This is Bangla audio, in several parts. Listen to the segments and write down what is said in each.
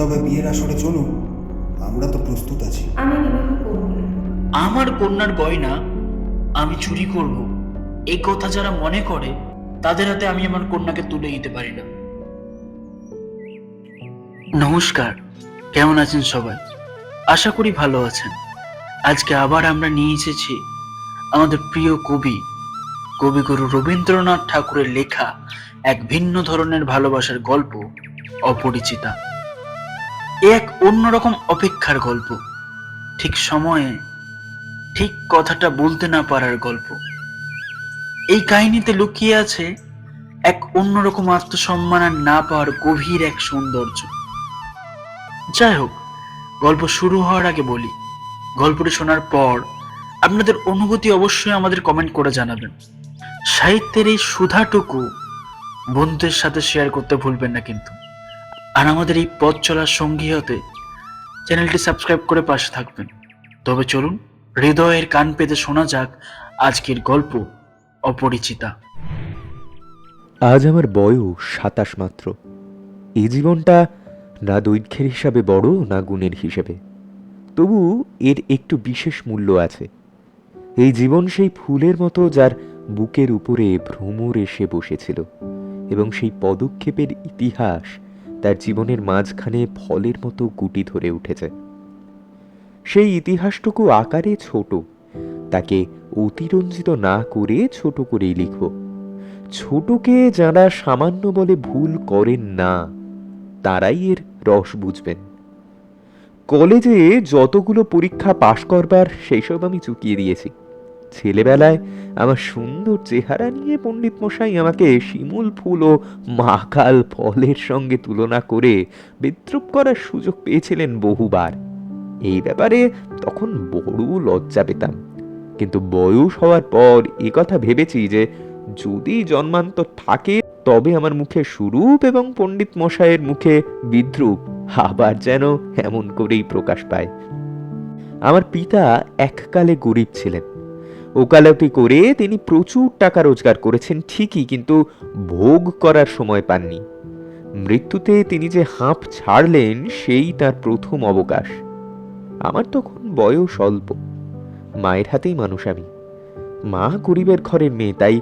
তবে বিয়ের আসরে চলুন, আমরা তো প্রস্তুত আছি। আমি বিবাহ করব না। আমার কন্যার গয়না আমি চুরি করব, এই কথা যারা মনে করে তাদের হাতে আমি আমার কন্যাকে তুলে দিতে পারি না। নমস্কার, কেমন আছেন সবাই? আশা করি ভালো আছেন। আজকে আবার আমরা নিয়ে এসেছি আমাদের প্রিয় কবিগুরু রবীন্দ্রনাথ ঠাকুরের লেখা এক ভিন্ন ধরনের ভালোবাসার গল্প, অপরিচিতা। এ এক অন্যরকম অপেক্ষার গল্প, ঠিক সময়ে ঠিক কথাটা বলতে না পারার গল্প। এই কাহিনীতে লুকিয়ে আছে এক অন্যরকম আত্মসম্মান আর না পাওয়ার গভীর এক সৌন্দর্য। যাই হোক, গল্প শুরু হওয়ার আগে বলি, গল্পটি শোনার পর আপনাদের অনুভূতি অবশ্যই আমাদের কমেন্ট করে জানাবেন। সাহিত্যের এই সুধাটুকু বন্ধুদের সাথে শেয়ার করতে ভুলবেন না কিন্তু। আর আমাদের এই পথ চলার সঙ্গী হতে চ্যানেলটি সাবস্ক্রাইব করে পাশে থাকবেন। তবে চলুন হৃদয়ের কান পেতে শোনা যাক আজকের গল্প, অপরিচিতা। আজ আমার বয়স 27 মাত্র। এই জীবনটা না দৈর্ঘ্যের হিসাবে বড়, না গুণের হিসেবে, তবু এর একটু বিশেষ মূল্য আছে। এই জীবন সেই ফুলের মতো যার বুকের উপরে ভ্রমর এসে বসেছিল, এবং সেই পদক্ষেপের ইতিহাস তার জীবনের মাঝখানে ফলের মতো গুটি ধরে উঠেছে। সেই ইতিহাসটুকু আকারে ছোট, তাকে অতিরঞ্জিত না করে ছোট করেই লিখব। ছোটকে যারা সামান্য বলে ভুল করেন না, তারাই এর রস বুঝবেন। কলেজে যতগুলো পরীক্ষা পাশ করবার সেইসব আমি চুকিয়ে দিয়েছি। ছেলেবেলায় আমার সুন্দর চেহারা নিয়ে পণ্ডিত মশাই আমাকে শিমুল ফুল ও মাকাল ফলের সঙ্গে তুলনা করে বিদ্রূপ করার সুযোগ পেয়েছিলেন বহুবার। এই ব্যাপারে তখন বড় লজ্জা পেতাম, কিন্তু বয়স হওয়ার পর এ কথা ভেবেছি যে যদি জন্মান্তর থাকে তবে আমার মুখে সুরূপ এবং পণ্ডিত মশাইয়ের মুখে বিদ্রূপ আবার যেন এমন করেই প্রকাশ পায়। আমার পিতা এককালে গরিব ছিলেন। ওকালতি করে তিনি প্রচুর টাকা রোজগার করেছেন ঠিকই, কিন্তু ভোগ করার সময় পাননি। মৃত্যুতে তিনি যে হাঁপ ছাড়লেন সেই তার প্রথম অবকাশ। আমার তখন বয়স অল্প, মায়ের হাতেই মানুষ আমি। মা গরিবের ঘরের মেয়ে, তাই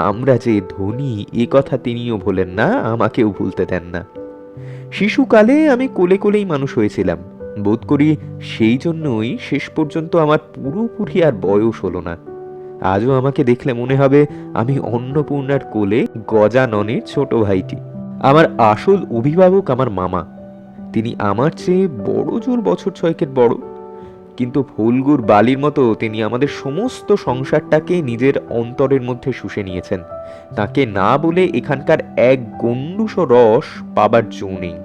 আমরা যে ধনী এ কথা তিনিও ভোলেন না, আমাকেও ভুলতে দেন না। শিশুকালে আমি কোলে কোলেই মানুষ হয়েছিলাম। বোধ করি সেই জন্যই শেষ পর্যন্ত আমার পুরোপুরি আর বয়স হলো না। আজও আমাকে দেখলে মনে হবে আমি অন্নপূর্ণার কোলে গজাননের ছোট ভাইটি। আমার আসল অভিভাবক আমার মামা। তিনি আমার চেয়ে বড় জোর বছর 6 বড়, কিন্তু ফুলগুর বালির মতো তিনি আমাদের সমস্ত সংসারটাকে নিজের অন্তরের মধ্যে শুষে নিয়েছেন। তাকে না বলে এখানকার এক গণ্ডূষ রস পাবার জো নেই।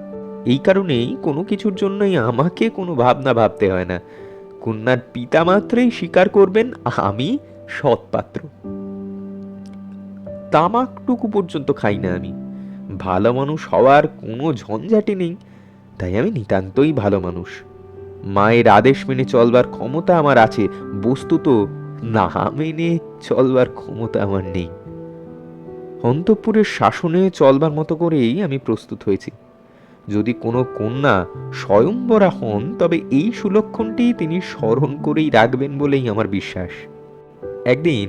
এই কারণেই কোনো কিছুর জন্যই আমাকে কোনো ভাবনা ভাবতে হয় না। কন্যার পিতা মাত্রই স্বীকার করবেন আমি সৎপাত্র। তামাকটুকু পর্যন্ত খাই না আমি। ভালো মানুষ হওয়ার কোনো ঝঞ্ঝাটি নেই, তাই আমি নিতান্তই ভালো মানুষ। মায়ের আদেশ মেনে চলবার ক্ষমতা আমার আছে, বস্তুত না মেনে চলবার ক্ষমতা আমার নেই। অন্তঃপুরের শাসনে চলবার মতো করেই আমি প্রস্তুত হয়েছি। যদি কোনো কন্যা স্বয়ংবরা হন তবে এই সুলক্ষণটি তিনি স্মরণ করেই রাখবেন বলেই আমার বিশ্বাস। একদিন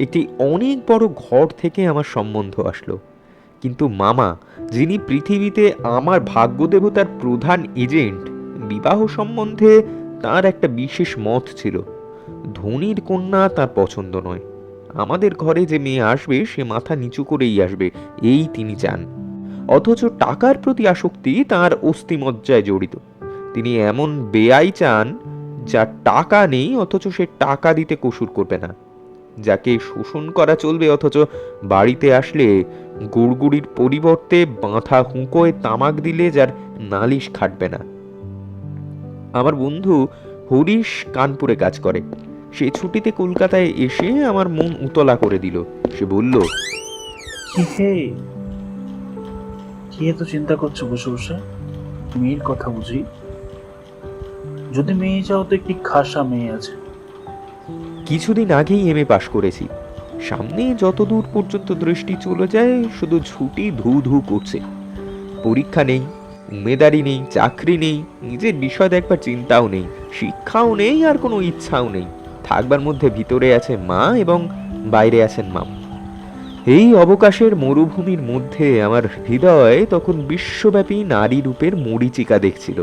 একটি অনেক বড় ঘর থেকে আমার সম্বন্ধ আসলো, কিন্তু মামা, যিনি পৃথিবীতে আমার ভাগ্যদেবতার প্রধান এজেন্ট, বিবাহ সম্বন্ধে তার একটা বিশেষ মত ছিল। ধনীর কন্যা তার পছন্দ নয়। আমাদের ঘরে যে মেয়ে আসবে সে মাথা নিচু করেই আসবে, এই তিনি চান। অথচ টাকার প্রতি আসক্তি তার অস্থিমজ্জায় জড়িত। তিনি এমন বেয়াই চান যার টাকা নেই অথচ সে টাকা দিতে কসুর করবে না, যাকে শোষণ করা চলবে অথচ বাড়িতে আসলে গুড়গুড়ির পরিবর্তে বাঁধা হুঁকোয় তামাক দিলে যার নালিশ খাটবে না। আমার বন্ধু হরিশ কানপুরে কাজ করে। সে ছুটিতে কলকাতায় এসে আমার মন উতলা করে দিল। সে বলল, কি হে, কি এত চিন্তা করছো বসে বসে? মেয়ের কথা বুঝি? যদি মেয়ে চাও তো একটি খাসা মেয়ে আছে। কিছুদিন আগেই এমএ পাশ করেছি। সামনে যতদূর পর্যন্ত দৃষ্টি চলে যায় শুধু ছুটি ধু ধু করছে। পরীক্ষা নেই, উমেদারি নেই, চাকরি নেই, নিজের বিষয় দেখবার চিন্তাও নেই, শিক্ষাও নেই, আর কোনো ইচ্ছাও নেই। থাকবার মধ্যে ভিতরে আছে মা এবং বাইরে আছেন মামা। এই অবকাশের মরুভূমির মধ্যে আমার হৃদয় তখন বিশ্বব্যাপী নারী রূপের মরীচিকা দেখছিল।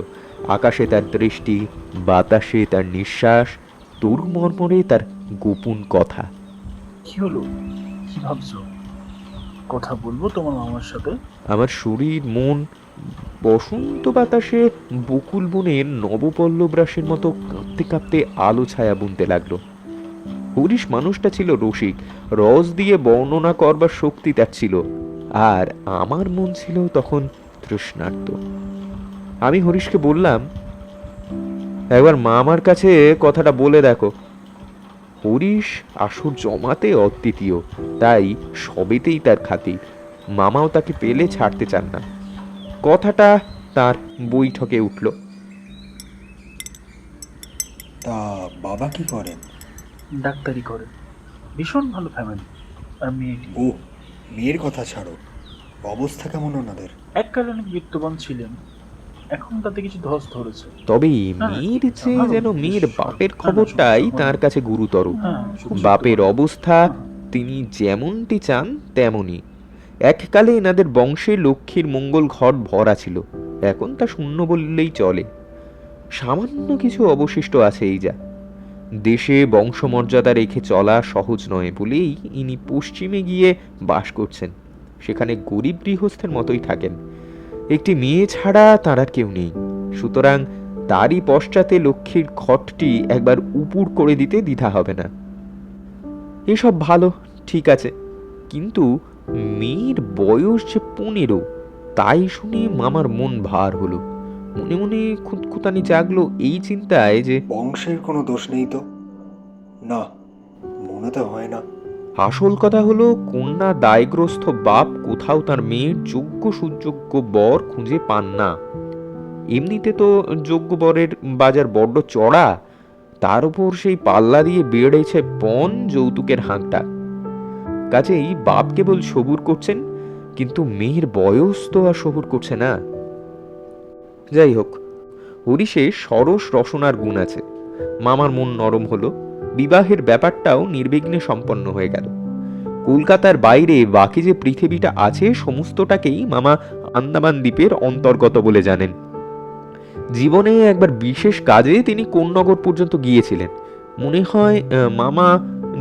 আকাশে তার দৃষ্টি, বাতাসে তার নিঃশ্বাস, তরু মর্মরে তার গোপন কথা। কি হলো? কি ভাবছো? কথা বলবো তোমার মামার সাথে? আমার শরীর মন বসন্ত বাতাসে বকুল বনের নবপল্লব রাসের মতো কাঁপতে কাঁপতে আলো ছায়া বুনতে লাগলো। হরিশ মানুষটা ছিল রসিক, রস দিয়ে বর্ণনা করবার শক্তি তার ছিল, আর আমার মন ছিল তখন তৃষ্ণার্ত। আমি হরিশকে বললাম, একবার মামার কাছে কথাটা বলে দেখো। হরিশ আসর জমাতে অদ্বিতীয়, তাই সবেতেই তার খাতির। মামাও তাকে পেলে ছাড়তে চান না। কথাটা তার বৈঠকে উঠল। তা বাবা কি করেন? ডাক্তারি করে, ভীষণ ভালো ফ্যামিলি। আর মেয়েটি ও, মেয়ের কথা ছাড়ো, অবস্থা কেমন ওনাদের? এককালে অনেক বিত্তবান ছিলেন, এখন তাতে কিছু ধস ধরেছে। তবে না, মেয়ের ঠিক যে ভালো, যেন বেশ মেয়ের সৎ। বাপের না, না, খবরটাই সত্যি তার ভালো। কাছে গুরুতর। হ্যাঁ, খুব বাপের সত্যি। অবস্থা হ্যাঁ। তিনি যেমনটি চান তেমনই। এককালে এনাদের বংশে লক্ষ্মীর মঙ্গল ঘট ভরা ছিল, এখন তা শূন্য বললেই চলে। সামান্য কিছু অবশিষ্ট আছে এই যা। দেশে বংশমর্যাদা রেখে চলা সহজ নয় বলেই ইনি পশ্চিমে গিয়ে বাস করছেন, সেখানে গরিব গৃহস্থের মতোই থাকেন। একটি মেয়ে ছাড়া তার আর কেউ নেই, সুতরাং তারই পশ্চাতে লক্ষ্মীর ঘটটি একবার উপুড় করে দিতে দ্বিধা হবে না। এসব ভালো, ঠিক আছে, কিন্তু মেয়ের বয়স যে 15, তাই শুনে মামার মন ভার হলো। মনে মনে খুঁতখুঁতানি জাগলো এই চিন্তায় যে বংশের কোনো দোষ নেই তো? না, মনে তো হয় না। আসল কথা হলো, কন্যা দায়গ্রস্ত বাপ কোথাও তার মেয়ের যোগ্য সুযোগ্য বর খুঁজে পান না। এমনিতে তো যোগ্য বরের বাজার বড্ড চড়া, তার উপর সেই পাল্লা দিয়ে বেড়েছে পণ যৌতুকের হাঁকটা। কাজেই বাপ কেবল সবুর করছেন, কিন্তু মেয়ের বয়স তো আর সবুর করছে না। যাই হোক, হরিশে সরস রসনার গুণ আছে। মামার মন নরম হলো, বিবাহের ব্যাপারটাও নির্বিঘ্নে সম্পন্ন হয়ে গেল। কলকাতার বাইরে বাকি যে পৃথিবীটা আছে সমস্তটাকেই মামা আন্দামান দ্বীপের অন্তর্গত বলে জানেন। জীবনে একবার বিশেষ কাজে তিনি কোন্নগর পর্যন্ত গিয়েছিলেন। মনে হয় মামা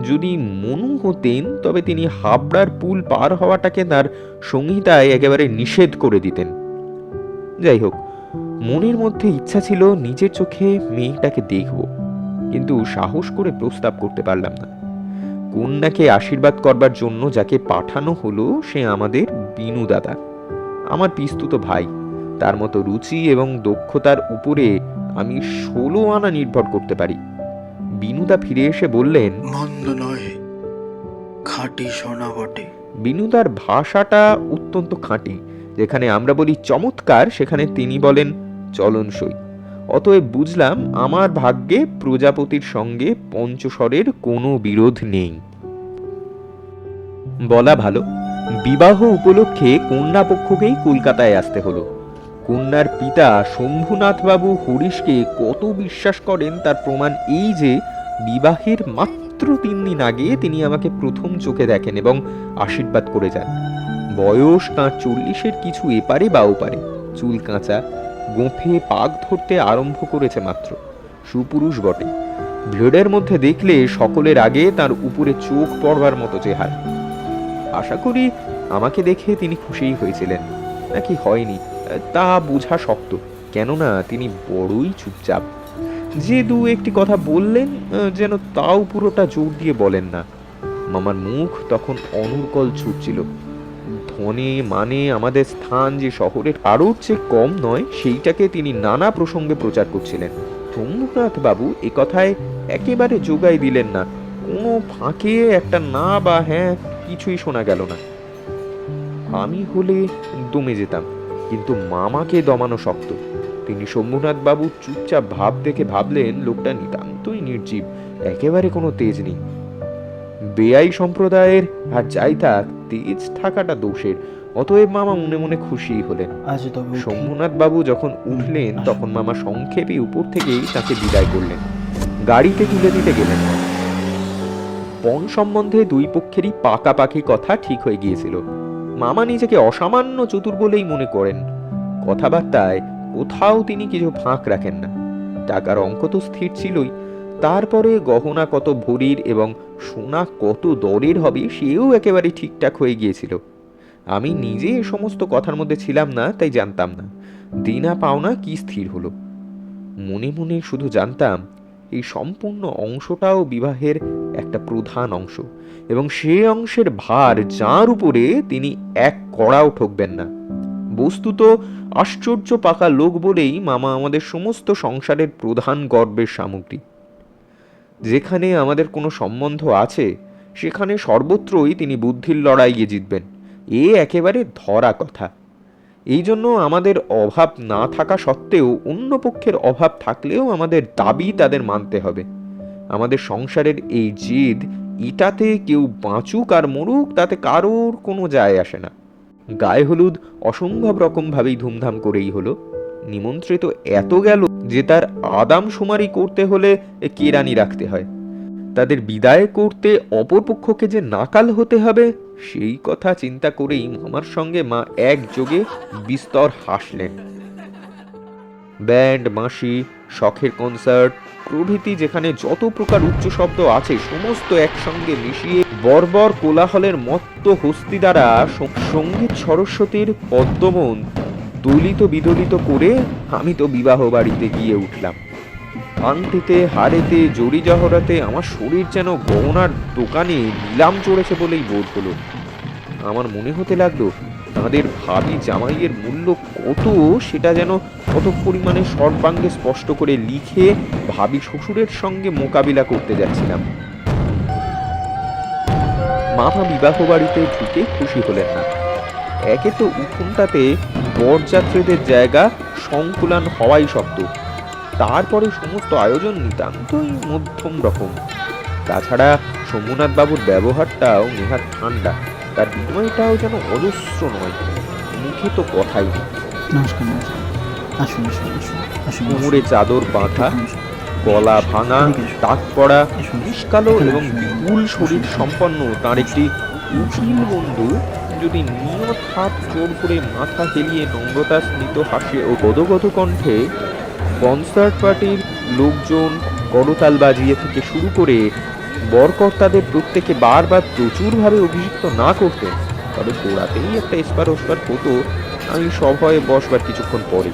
যদি মনু হতেন তবে তিনি হাবড়ার পুল পার হওয়াটাকে তার সংহিতায় একেবারে নিষেধ করে দিতেন। যাই হোক, মনের মধ্যে ইচ্ছা ছিল নিজের চোখে মেয়েটাকে দেখব, কিন্তু সাহস করে প্রস্তাব করতে পারলাম না। কন্যাকে আশীর্বাদ করবার জন্য যাকে পাঠানো হলো সে আমাদের বিনু দাদা, আমার পিস্তুত ভাই। তার মতো রুচি এবং দক্ষতার উপরে আমি 16 আনা নির্ভর করতে পারি। বিনুদা ফিরে এসে বললেন, মন্দ নয়, খাঁটি সোনা বটে। বিনুদার ভাষাটা অত্যন্ত খাঁটি। যেখানে আমরা বলি চমৎকার, সেখানে তিনি বলেন চলনসই। অতএব বুঝলাম আমার ভাগ্যে প্রজাপতির সঙ্গে পঞ্চস্বরের কোনো বিরোধ নেই। বলা ভালো, বিবাহ উপলক্ষে কন্যা পক্ষকেই কলকাতায় আসতে হলো। কন্যার পিতা শম্ভুনাথ বাবু হরিশকে কত বিশ্বাস করেন তার প্রমাণ এই যে বিবাহের মাত্র 3 দিন আগে তিনি আমাকে প্রথম চোখে দেখেন এবং আশীর্বাদ করে যান। বয়স তাঁর 40-এর কিছু এপারে বা ওপারে, চুল কাঁচা, গোঁফে পাক ধরতে আরম্ভ করেছে মাত্র। সুপুরুষ বটে, ভিড়ের মধ্যে দেখলে সকলের আগে তার উপরে চোখ পড়বার মতো চেহারা। আশা করি আমাকে দেখে তিনি খুশিই হয়েছিলেন, নাকি হয়নি তা বোঝা শক্ত, কেননা তিনি বড়ই চুপচাপ। যে দু একটি কথা বললেন যেন তাও পুরোটা জোর দিয়ে বলেন না। মামার মুখ তখন অনুর্কল ছুটছিল। ধনে মানে আমাদের স্থান যে শহরের কারোর চেয়ে কম নয়, সেইটাকে তিনি নানা প্রসঙ্গে প্রচার করছিলেন। শম্ভুনাথ বাবু এ কথায় একেবারে যোগাই দিলেন না, কোনো ফাঁকে একটা না বা হ্যাঁ কিছুই শোনা গেল না। আমি হলে দমে যেতাম, কিন্তু মামাকে দমানো শক্ত। তিনি শম্ভুনাথ বাবু চুপচাপ ভাব দেখে ভাবলেন লোকটা নিতান্তই নির্জীব, একেবারে কোনো তেজ নেই। বেয়াই সম্প্রদায়ের আর যাই থাক, তেজ থাকাটা দোষের, অতএব মামা মনে মনে খুশি হলেন। আজ তবে উঠি। শম্ভুনাথ বাবু যখন উঠলেন তখন মামা সংক্ষেপে উপর থেকেই তাকে বিদায় করলেন, গাড়িতে তুলে দিতে গেলেন। পণ সম্বন্ধে দুই পক্ষেরই পাকাপাকি কথা ঠিক হয়ে গিয়েছিল। মামা নিজেকে অসামান্য চতুর বলেই মনে করেন। কথাবার্তায় কোথাও তিনি কিছু ফাঁক রাখেন না। টাকার অঙ্ক তো স্থির ছিলই, তারপরে গহনা কত ভরির এবং সোনা কত দরের হবে সেও একেবারে ঠিকঠাক হয়ে গিয়েছিল। আমি নিজে এ সমস্ত কথার মধ্যে ছিলাম না, তাই জানতাম না দেনা পাওনা কি স্থির হলো। মনে মনে শুধু জানতাম এই সম্পূর্ণ অংশটাও বিবাহের একটা প্রধান অংশ, এবং সে অংশের ভার যার উপরে তিনি এক কড়াও ঠকবেন না। বস্তুত আশ্চর্য পাকা লোক বলেই মামা আমাদের সমস্ত সংসারের প্রধান গর্বের সামগ্রী। যেখানে আমাদের কোনো সম্বন্ধ আছে সেখানে সর্বত্রই তিনি বুদ্ধির লড়াইয়ে জিতবেন, এ একেবারে ধরা কথা। এই জন্য আমাদের অভাব না থাকা সত্ত্বেও অন্য পক্ষের অভাব থাকলেও আমাদের দাবি তাদের মানতে হবে। আমাদের সংসারের এই জেদ, এটাতে কেউ বাঁচুক আর মরুক তাতে কারোর কোনো যায় আসে না। গায়ে হলুদ অসম্ভব রকম ভাবেই ধুমধাম করেই হলো। নিমন্ত্রিত এত গেল যে তার আদাম শুমারি করতে হলে কেরানি রাখতে হয়। তাদের বিদায় করতে অপরপক্ষকে যে নাকাল হতে হবে সেই কথা চিন্তা করেই মামার সঙ্গে মা একযোগে বিস্তর হাসলেন। ব্যান্ড, বাঁশি, শখের কনসার্ট প্রভৃতি যেখানে যত প্রকার উচ্চ শব্দ আছে সমস্ত একসঙ্গে মিশিয়ে বর্বর কোলাহলের মত্ত হস্তি দ্বারা সঙ্গীত সরস্বতীর পদ্মবন দলিত বিদলিত করে আমি তো বিবাহ বাড়িতে গিয়ে উঠলাম। আংটিতে, হাড়েতে, জড়ি জহরাতে আমার শরীর যেন গহনার দোকানে নিলাম চড়েছে বলেই বোধ হলো। আমার মনে হতে লাগলো তাঁদের ভাবি জামাইয়ের মূল্য কত সেটা যেন কত পরিমাণে সর্বাঙ্গে স্পষ্ট করে লিখে ভাবি শ্বশুরের সঙ্গে মোকাবিলা করতে যাচ্ছিলাম। মামা বিবাহ বাড়িতে ঢুকে খুশি হলেন না। একে তো উঠোনটাতে বরযাত্রীদের জায়গা সংকুলান হওয়াই শব্দ, তারপরে সমস্ত আয়োজন নিতান্তই মধ্যম রকম। তাছাড়া শম্ভুনাথ বাবুর ব্যবহারটাও নেহাত ঠান্ডা, তার বিনয়টাও যেন অজস্র নয়, মুখে তো কথাই নেই। নমস্কার, নমস্কার। আসুন, আসুন, আসুন, আসুন। কোমরে চাদর বাঁধা, গলা ভাঙা, টাক পড়া, নিষ্কালো এবং বিপুল শরীর সম্পন্ন তার একটি উকিল বন্ধু যদি নিয়ত হাত জোর করে মাথা হেলিয়ে নম্রতা স্মিত হাসে ও গদগদ কণ্ঠে কনসার্ট পার্টির লোকজন করতাল বাজিয়ে থেকে শুরু করে বরকর্তাদের প্রত্যেকে বারবার প্রচুরভাবে অভিযুক্ত না করতেন, তবে গোড়াতেই একটা এসপার ওসপার হতো। আমি সভয়ে বসবার কিছুক্ষণ পরে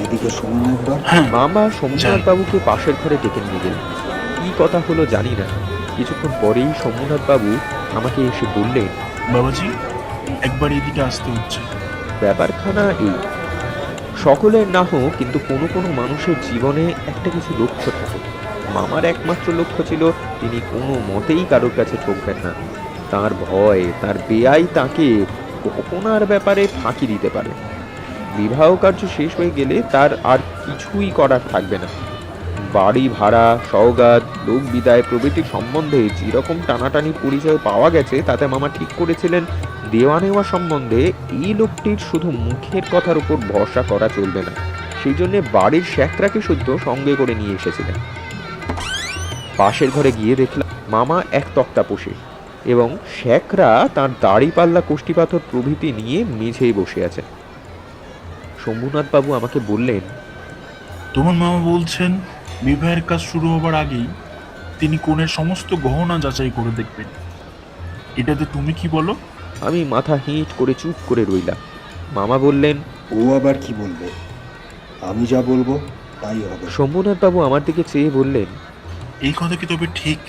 এদিকে শুনুন একবার। মামা শম্ভুনাথ বাবুকে পাশের ঘরে ডেকে নিয়ে গেলেন। কি কথা হলো জানি না, কিছুক্ষণ পরেই শম্ভুনাথ বাবু আমাকে এসে বললেন, বাবাজি একবার এদিকে আসতে হচ্ছে। ব্যাপারখানা এই, সকলের না হোক কিন্তু কোনো কোনো মানুষের জীবনে একটা কিছু লক্ষ্য থাকে। মামার একমাত্র লক্ষ্য ছিল তিনি কোনো মতেই কারোর কাছে ঠকবেন না। তার ভয়, তার বেয়াই তাকে কখনার ব্যাপারে ফাঁকি দিতে পারে। বিবাহ কার্য শেষ হয়ে গেলে তার আর কিছুই করার থাকবে না। বাড়ি ভাড়া, সওগাত, লোক বিদায় প্রভৃতি সম্বন্ধে যেরকম টানাটানি পরিচয় পাওয়া গেছে তাতে মামা ঠিক করেছিলেন দেওয়া নেওয়া সম্বন্ধে এই লোকটির শুধু মুখের কথার উপর ভরসা করা চলবে না। সেই জন্য বাড়ির শ্যাকরাকে শুদ্ধ সঙ্গে করে নিয়ে এসেছিলেন। পাশের ঘরে গিয়ে দেখলাম মামা এক তক্তা পোষে এবং শ্যাকরা তার দাড়ি পাল্লা, কোষ্ঠী পাথর প্রভৃতি নিয়ে মেঝেই বসে আছে। শম্ভুনাথ বাবু আমাকে বললেন, তোমার মামা বলছেন বিবাহের কাজ শুরু হবার আগেই তিনি কনের সমস্ত গহনা যাচাই করে দেখবেন, এটাতে তুমি কি বলো? আমি মাথা হিট করে চুপ করে রইলাম। মামা বললেন, ও আবার কি বলবে? আমি যা বলবো তাই হবে। শম্ভুনাথ বাবু আমার দিকে চেয়ে বললেন, এই কথা কি তবে ঠিক?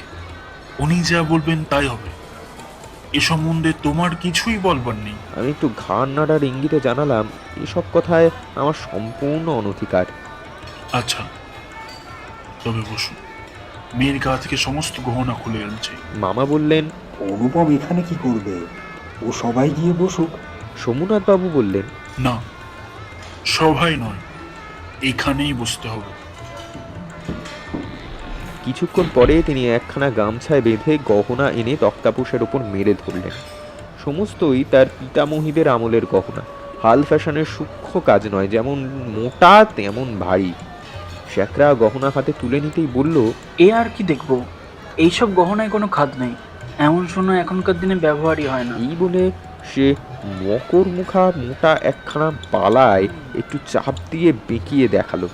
উনি যা বলবেন তাই হবে, এ সম্বন্ধে তোমার কিছুই বলবার নেই। আমি একটু ঘাড় নাড়ার ইঙ্গিতে জানালাম এসব কথায় আমার সম্পূর্ণ অনধিকার। আচ্ছা তবে বসুন, মেয়ের গা থেকে সমস্ত গহনা খুলে আনছে। মামা বললেন, অনুপম এখানে কি করবে? ও সবাই গিয়ে বসুক। শম্ভুনাথ বাবু বললেন, না, সবাই নয়, এখানেই বসতে হবে। কিছুক্ষণ পরে তিনি একখানা গামছায় বেঁধে গহনা এনে তক্তাপোষের ওপর মেরে ধরলেন। সমস্তই তার পিতামহীদের আমলের গহনা। হাল ফ্যাশনের সূক্ষ্ম কাজ নয়, যেমন মোটা তেমন ভারী। শ্যাকরা গহনা হাতে তুলে নিতেই বলল, এ আর কি দেখবো, এইসব গহনায় কোনো খাদ নেই, এমন সোনা এখনকার দিনে ব্যবহারই হয় না। এই বলে সে মকর মুখা মোটা একখানা পালায় একটু চাপ দিয়ে বেঁকিয়ে দেখালো।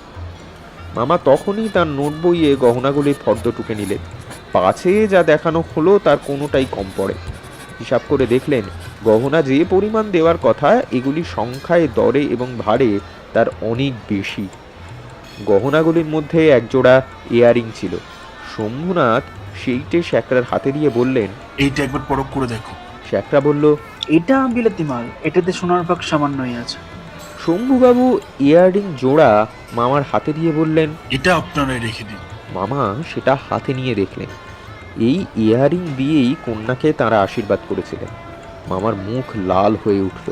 মামা তখনই তার নোট বইয়ে গহনাগুলির ফর্দ টুকে নিলেন। পাছে যা দেখানো হলো তার কোনোটাই কম পড়ে। হিসাব করে দেখলেন গহনা যে পরিমাণ দেওয়ার কথা এগুলি সংখ্যায়, দরে এবং ভারে তার অনেক বেশি। গহনাগুলির মধ্যে একজোড়া ইয়ারিং ছিল। শম্ভুনাথ সেইটে শ্যাকরার হাতে দিয়ে বললেন। এইটা একবার পরখ করে দেখো। শ্যাকরা বলল, এটা বিলাতি মাল, এটাতে সোনার ভাগ সামান্যই আছে। শম্ভুবাবু ইয়ারিং জোড়া মামার হাতে দিয়ে বললেন, এটা আপনারাই রেখে দিন। মামা সেটা হাতে নিয়ে দেখলেন। এই ইয়ারিং দিয়েই কন্যাকে তারা আশীর্বাদ করেছিলেন। মামার মুখ লাল হয়ে উঠল।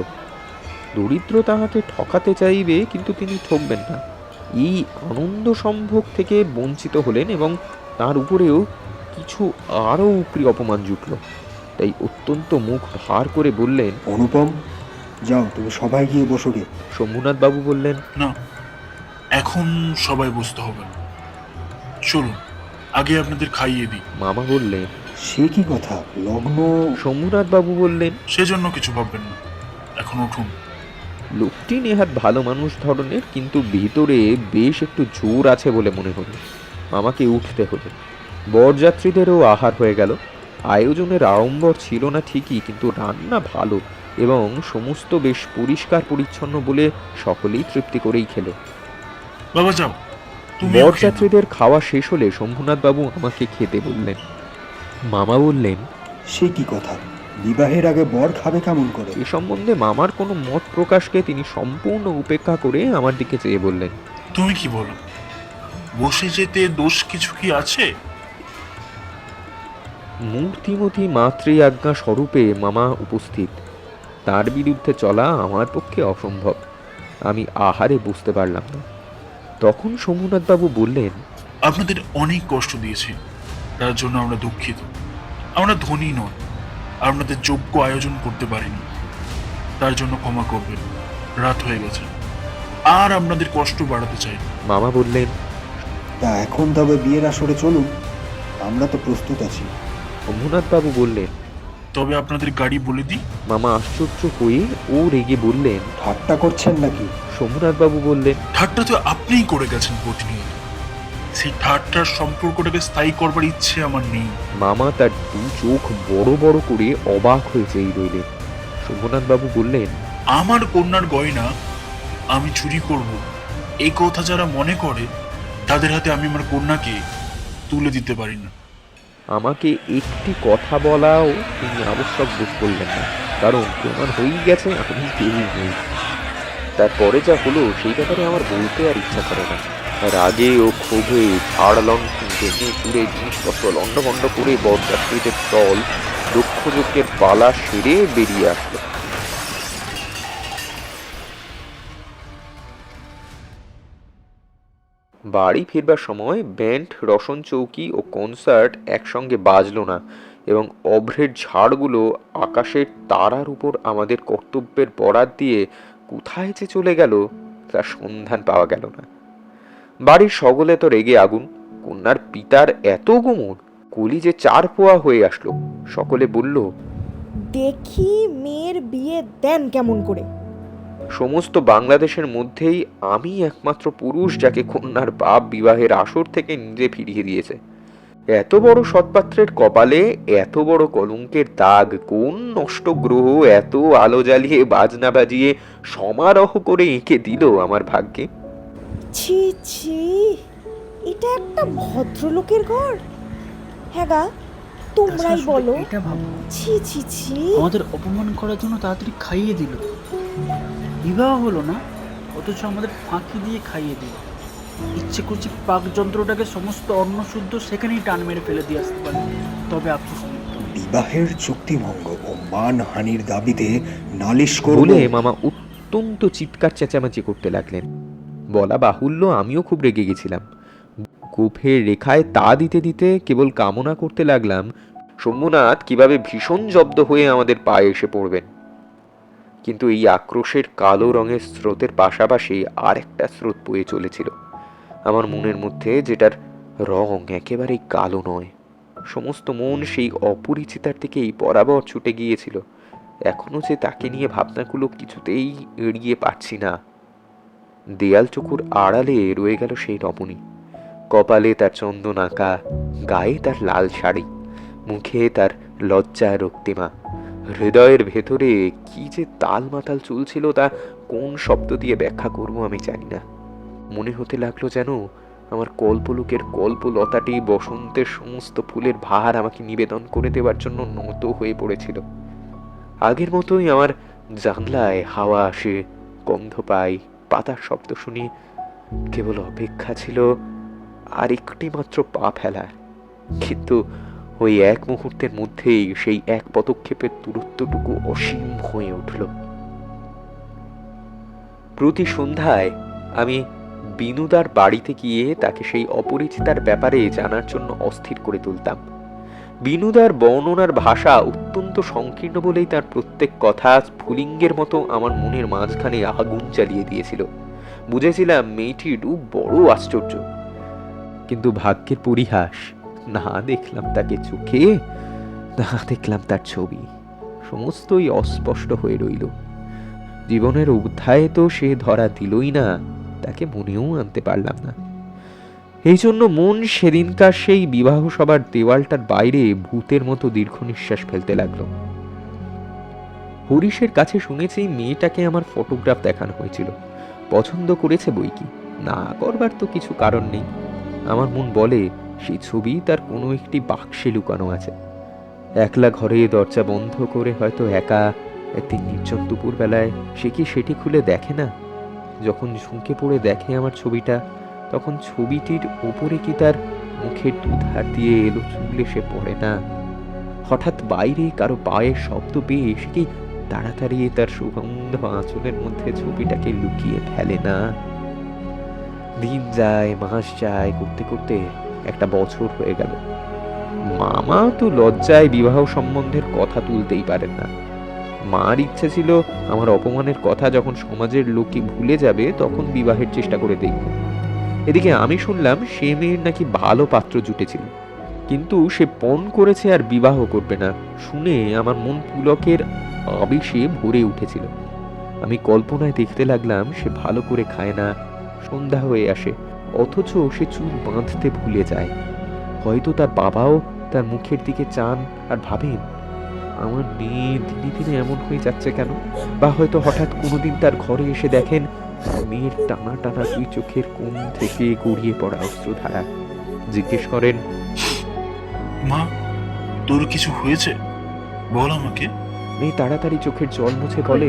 দরিদ্র তাহাকে ঠকাতে চাইবে, কিন্তু তিনি ঠকবেন না। এই আনন্দ সম্ভোগ থেকে বঞ্চিত হলেন এবং তার উপরেও কিছু আরও উপরি অপমান জুটল। তাই অত্যন্ত মুখ ভার করে বললেন, অনুপম, যাও তুমি সবাই গিয়ে বসো গে। শম্ভুনাথ বাবু বললেন, না, এখন সবাই বুঝতে হবে না, চলুন আগে আপনাদের খাইয়ে দিই। মামা বললেন, সে কি কথা, লগ্ন। শম্ভুনাথ বাবু বললেন, সেজন্য কিছু ভাববেন না, এখন উঠুন। লোকটি নেহাত ভালো মানুষ ধরনের, কিন্তু ভিতরে বেশ একটু জোর আছে বলে মনে হলো। আমাকে উঠতে হলো। বরযাত্রীদেরও আহার হয়ে গেল। আয়োজনের আড়ম্বর ছিল না ঠিকই, কিন্তু রান্না ভালো এবং সমস্ত বেশ পরিষ্কার পরিচ্ছন্ন বলে সকলেই তৃপ্তি করেই খেলো। বাবা যাও, তুমি বরযাত্রীদের খাওয়া শেষ হলে শম্ভুনাথ বাবু আমাকে খেতে বললেন। মামা বললেন, সে কি কথা, বিবাহের আগে বর খাবে কেমন করে? এ সম্বন্ধে মামার কোনো মত প্রকাশকে তিনি সম্পূর্ণ উপেক্ষা করে আমার দিকে চেয়ে বললেন, তুমি কি বলো, বসে যেতে দোষ কিছু কি আছে? মূর্তিমতী মাতৃ আজ্ঞা স্বরূপে মামা উপস্থিত, তার বিরুদ্ধে চলা আমার পক্ষে অসম্ভব। আমি আহারে বুঝতে পারলাম না। তখন শম্ভুনাথবাবু বললেন, আপনাদের অনেক কষ্ট দিয়েছি, তার জন্য আমরা দুঃখিত। আমরা ধনী নয়, আপনাদের যোগ্য আয়োজন করতে পারিনি, তার জন্য ক্ষমা করবেন। রাত হয়ে গেছে, আর আপনাদের কষ্ট বাড়াতে চাই না। মামা বললেন, তা এখন তবে বিয়ের আসরে চলুন, আমরা তো প্রস্তুত আছি। শম্ভুনাথবাবু বললেন, তবে আপনাদের গাড়ি বলে দিই। মামা আশ্চর্য হয়ে ও রেগে বললেন, ঠাট্টা করছেন নাকি? শম্ভুনাথবাবু বললেন, ঠাট্টা তো আপনিই করে গেছেন প্রতিনিয়ত, সেই ঠাট্টার সম্পর্কটাকে স্থায়ী করবার ইচ্ছে আমার নেই। মামা তার দু চোখ বড় বড় করে অবাক হয়ে চেয়ে রইলেন। শম্ভুনাথবাবু বললেন, আমার কন্যার গয়না আমি চুরি করব, এই কথা যারা মনে করে তাদের হাতে আমি আমার কন্যাকে তুলে দিতে পারি না। আমাকে একটি কথা বলাও তিনি আবশ্যক বোধ করলেন না, কারণ প্রমাণ হয়েই গেছে আমি কেউই নেই। তারপরে যা হলো সেই ব্যাপারে আমার বলতে আর ইচ্ছা করে না। রাগে ও ক্ষোভে ঝাড় লণ্ঠন ভেঙে চুড়ে জিনিসপত্র লণ্ডভণ্ড করে বরযাত্রীদের দল দক্ষযজ্ঞের পালা সেরে বেরিয়ে আসলো। বাড়ি ফিরবার সময় ব্যান্ড, রসন চৌকি ও কনসার্ট একসঙ্গে বাজলো না এবং অভ্রের ঝাড়গুলো আকাশের তারার উপর আমাদের কর্তব্যের বরাত দিয়ে কোথায় যে চলে গেল তার সন্ধান পাওয়া গেল না। বাড়ির সকলে তো রেগে আগুন। কন্যার পিতার এত গুমর, কলি যে 4 পোয়া হয়ে আসলো। সকলে বলল, দেখি মেয়ের বিয়ে দেন কেমন করে। সমস্ত বাংলাদেশের মধ্যেই আমি একমাত্র পুরুষ যাকে কন্যার বাপ বিবাহের আসর থেকে নিজে ফিরিয়ে দিয়েছে। এত বড় সৎপাত্রের কপালে এত বড় কলঙ্কের দাগ কোন নষ্ট গ্রহ এত আলো জ্বালিয়ে বাজনা বাজিয়ে সমারোহ করে এঁকে দিল আমার ভাগ্যে? ছি ছি, এটা একটা ভদ্রলোকের ঘর। হ্যাঁ গা, তোমরাই বলো। এটা ভাবো, ছি ছি ছি। আমাদের অপমান করার জন্য তাড়াতাড়ি খাইয়ে দিল, বিবাহ হলো না অথচ আমাদের ফাঁকি দিয়ে খাইয়ে দিল। ইচ্ছে করছি পাক যন্ত্রটাকে সমস্ত অন্ন শুদ্ধ সেখানেই টান মেরে ফেলে দিয়ে আসতে পারি, তবে আফসোস নেই। বিবাহের চুক্তিভঙ্গ ও মানহানির দাবিতে নালিশ করব। বলে মামা অত্যন্ত চিৎকার চেঁচামেচি করতে লাগলেন। বলা বাহুল্য আমিও খুব রেগে গেছিলাম। গোফের রেখায় তা দিতে দিতে কেবল কামনা করতে লাগলাম শম্ভুনাথ কিভাবে ভীষণ জব্দ হয়ে আমাদের পায়ে এসে পড়বেন। কিন্তু এই আক্রোশের কালো রঙের স্রোতের পাশাপাশি আর একটা স্রোত বয়ে চলেছিল আমার মনের মধ্যে, যেটার রং একেবারেই কালো নয়। সমস্ত মন সেই অপরিচিতার দিকেই বরাবর ছুটে গিয়েছিল। এখনো যে তাকে নিয়ে ভাবনাগুলো কিছুতেই এড়িয়ে পারছি না। দেয়াল চকুর আড়ালে রয়ে গেল সেই রমণী। কপালে তার চন্দন আঁকা, গায়ে তার লাল শাড়ি, মুখে তার লজ্জায় রক্তিমা। হৃদয়ের ভেতরে কি যে তাল মাতাল চলছিল তা কোন শব্দ দিয়ে ব্যাখ্যা করব আমি জানি না। মনে হতে লাগলো যেন আমার কল্পলোকের কল্পলতাটি বসন্তের সমস্ত ফুলের ভার আমাকে নিবেদন করে দেওয়ার জন্য নত হয়ে পড়েছিল। আগের মতোই আমার জানলায় হাওয়া আসে, গন্ধ পাই, পাতার শব্দ শুনি। কেবল অপেক্ষা ছিল আর একটি মাত্র পা ফেলার। কিন্তু ওই এক মুহূর্তের মধ্যেই সেই এক পদক্ষেপের দূরত্বটুকু অসীম হয়ে উঠল। প্রতি সন্ধ্যায় আমি বিনুদার বাড়িতে গিয়ে তাকে সেই অপরিচিতার ব্যাপারে জানার জন্য অস্থির করে তুলতাম। বিনুদার বর্ণনার ভাষা অত্যন্ত সংকীর্ণ বলেই তার প্রত্যেক কথা স্ফুলিঙ্গের মতো আমার মনের মাঝখানে আগুন জ্বালিয়ে দিয়েছিল। বুঝেছিলাম মেয়েটির রূপ বড় আশ্চর্য, কিন্তু ভাগ্যের পরিহাস, না দেখলাম তাকে চোখে, না দেখলাম তার ছবি। সমস্তই অস্পষ্ট হয়ে রইল। জীবনের অধ্যায়ে তো সে ধরা দিলই না, তাকে মনেও আনতে পারলাম না। এই জন্য মন সেদিনকার সেই বিবাহ সভার দেওয়ালটার বাইরে ভূতের মতো দীর্ঘ নিঃশ্বাস ফেলতে লাগলো। হরিশের কাছে শুনেছি মেয়েটাকে আমার ফটোগ্রাফ দেখানো হয়েছিল, পছন্দ করেছে বই কি, না করবার তো কিছু কারণ নেই। আমার মন বলে সেই ছবি তার কোনো একটি বাক্সে লুকানো আছে। একলা ঘরে দরজা বন্ধ করে হয়তো একা একদিন নির্জন দুপুর বেলায় সে কি সেটি খুলে দেখে না? যখন ঝুঁকে পড়ে দেখে আমার ছবিটা, তখন ছবিটির ওপরে কি তার মুখের দুধার দিয়ে এলো চুল এসে পড়ে না? হঠাৎ বাইরে কারো পায়ের শব্দ পেয়ে সে কি তাড়াতাড়ি তার সুগন্ধ আঁচলের মধ্যে ছবিটাকে লুকিয়ে ফেলে না? দিন যায়, মাস যায়, করতে করতে একটা বছর হয়ে গেল। মামা তো লজ্জায় বিবাহ সম্বন্ধের কথা তুলতেই পারেন না। মার ইচ্ছে ছিল আমার অপমানের কথা যখন সমাজের লোকে ভুলে যাবে তখন বিবাহের চেষ্টা করে দেখব। এদিকে আমি শুনলাম সে মেয়ের নাকি ভালো পাত্র জুটেছিল, কিন্তু সে পণ করেছে আর বিবাহ করবে না। শুনে আমার মন পুলকের আবেশে ভরে উঠেছিল। আমি কল্পনায় দেখতে লাগলাম সে ভালো করে খায় না, সন্ধ্যা হয়ে আসে, অথচ সে চুল বাঁধতে ভুলে যায়। হয়তো তার বাবাও তার মুখের দিকে চান আর ভাবেন আমার মেয়ে দিনে দিনে এমন হয়ে যাচ্ছে কেন? বা হয়তো হঠাৎ কোনোদিন তার ঘরে এসে দেখেন মেয়ের টানা টানা দুই চোখের কোণ থেকে গড়িয়ে পড়া অশ্রুধারা। জিজ্ঞেস করেন, মা, তোর কিছু হয়েছে? বল আমাকে। মেয়ে তাড়াতাড়ি চোখের জল মুছে বলে,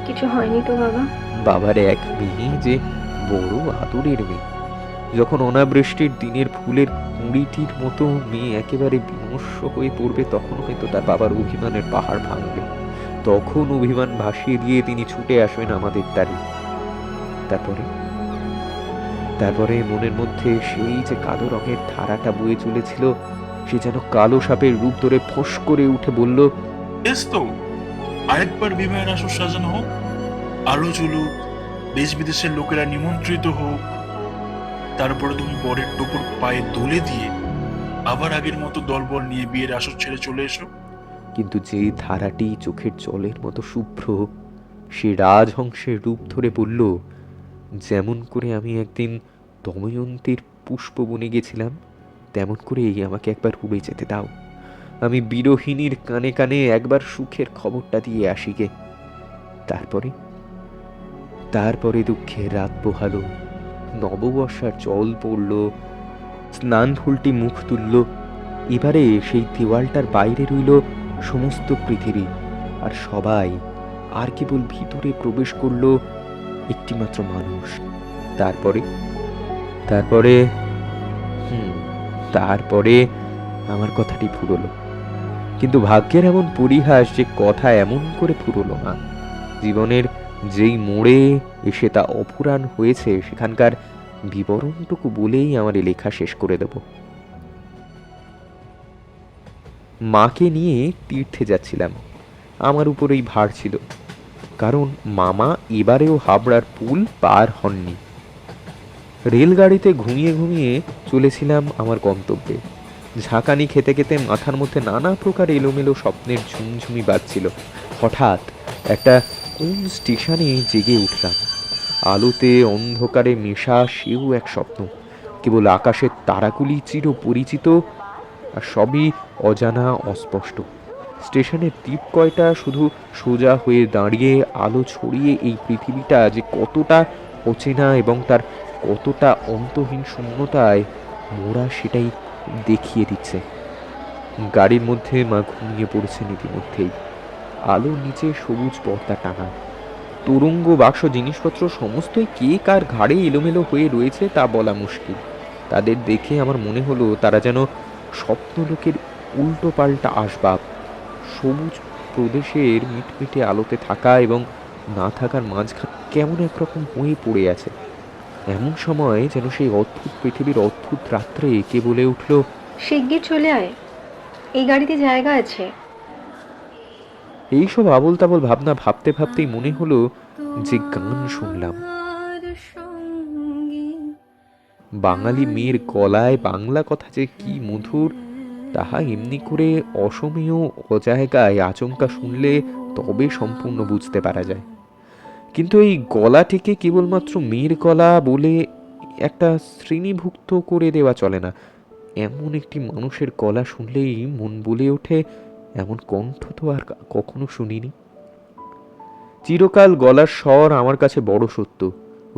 কিছু হয়নি তো বাবা। বাবার এক মেয়ে যে বড় আদরের মেয়ে। যখন অনাবৃষ্টির দিনের ফুলের কুঁড়িটির মতো মেয়ে একেবারে বিমর্ষ হয়ে পড়বে, তখন হয়তো তার বাবার অভিমানের পাহাড় ভাঙবে। তখন অভিমান ভাসিয়ে দিয়ে তিনি ছুটে আসবেন আমাদের দ্বারে। তারপরে মনের মধ্যে সেই যে কালো রঙের ধারাটা বয়ে চলেছিল, সে যেন কালো সাপের রূপ ধরে ফোঁস করে উঠে বলল, বেশ তো, আরেকবার বিবাহের আসর সাজানো হোক, আলো চলুক, দেশ বিদেশের লোকেরা নিমন্ত্রিত হোক, তারপরে তুমি বরের টোপর পায়ে দোলে দিয়ে আবার আগের মতো দলবল নিয়ে বিয়ের আসর ছেড়ে চলে এসো। কিন্তু যে ধারাটি চোখের জলের মতো শুভ্র, সে রাজহংসের রূপ ধরে বলল, যেমন করে আমি একদিন দময়ন্তীর পুষ্প বনে গেছিলাম, তেমন করেই আমাকে একবার উড়ে যেতে দাও। আমি বিরোহিনীর কানে কানে একবার সুখের খবরটা দিয়ে আসি গে। তারপরে দুঃখের রাত পোহালো, নববর্ষার জল পড়ল, স্নান ফুলটি মুখ তুলল। এবারে সেই দেওয়ালটার বাইরে রইল সমস্ত পৃথিবী, আর সবাই, আর কেবল ভিতরে প্রবেশ করল একটিমাত্র মানুষ। তারপরে আমার কথাটি ফুরলো। কিন্তু ভাগ্যের এমন পরিহাস যে কথা এমন করে ফুরলো না। জীবনের যেই মোড়ে এসে তা অপুরাণ হয়েছে, সেখানকার বিবরণটুকু বলেই আমার এই লেখা শেষ করে দেব। মাকে নিয়ে তীর্থে যাচ্ছিলাম। আমার উপরেই ভার ছিল, কারণ মামা এবারেও হাবড়ার পুল পার হননি। রেলগাড়িতে ঘুমিয়ে ঘুমিয়ে চলেছিলাম আমার গন্তব্যে। ঝাঁকানি খেতে খেতে মাথার মধ্যে নানা প্রকার এলোমেলো স্বপ্নের ঝুমঝুমি বাজছিল। হঠাৎ একটা কোন স্টেশনে জেগে উঠলাম। আলোতে অন্ধকারে মেশা সেও এক স্বপ্ন। কেবল আকাশের তারাগুলি চির পরিচিত, আর সবই অজানা অস্পষ্ট। স্টেশনের দ্বীপ কয়টা শুধু সোজা হয়ে দাঁড়িয়ে আলো ছড়িয়ে এই পৃথিবীটা যে কতটা অচেনা এবং তার কতটা অন্তহীন শূন্যতায় মোরা সেটাই দেখিয়ে দিচ্ছে। গাড়ির মধ্যে মা ঘুমিয়ে পড়েছেন ইতিমধ্যেই। আলোর নিচে সবুজ পর্দা টানা। তরঙ্গ বাক্স জিনিসপত্র সমস্তই কে কার ঘাড়ে এলোমেলো হয়ে রয়েছে তা বলা মুশকিল। তাদের দেখে আমার মনে হলো তারা যেন স্বপ্নলোকের উল্টো পাল্টা আসবাব, সবুজ প্রদেশের মিটমিটে আলোতে থাকা এবং না থাকার মাঝখানে কেমন একরকম হয়ে পড়ে আছে। এমন সময় যেন সেই অদ্ভুত পৃথিবীর অদ্ভুত রাত্রে কে বলে উঠল, শিগগির চলে আয়, এই গাড়িতে জায়গা আছে। এইসব আবোল তাবোল ভাবনা ভাবতে ভাবতেই মনে হলো যে গান শুনলাম। বাঙালি মেয়ের গলায় বাংলা কথা যে কি মধুর, তাহা এমনি করে অসমীয় অজায়গায় আচমকা শুনলে তবে সম্পূর্ণ বুঝতে পারা যায়। কিন্তু এই গলাটিকে কেবলমাত্র মেয়ের গলা বলে একটা শ্রেণীভুক্ত করে দেওয়া চলে না। এমন একটি মানুষের গলা শুনলেই মন বলে ওঠে, এমন কণ্ঠ তো আর কখনো শুনিনি। চিরকাল গলার স্বর আমার কাছে বড় সত্য।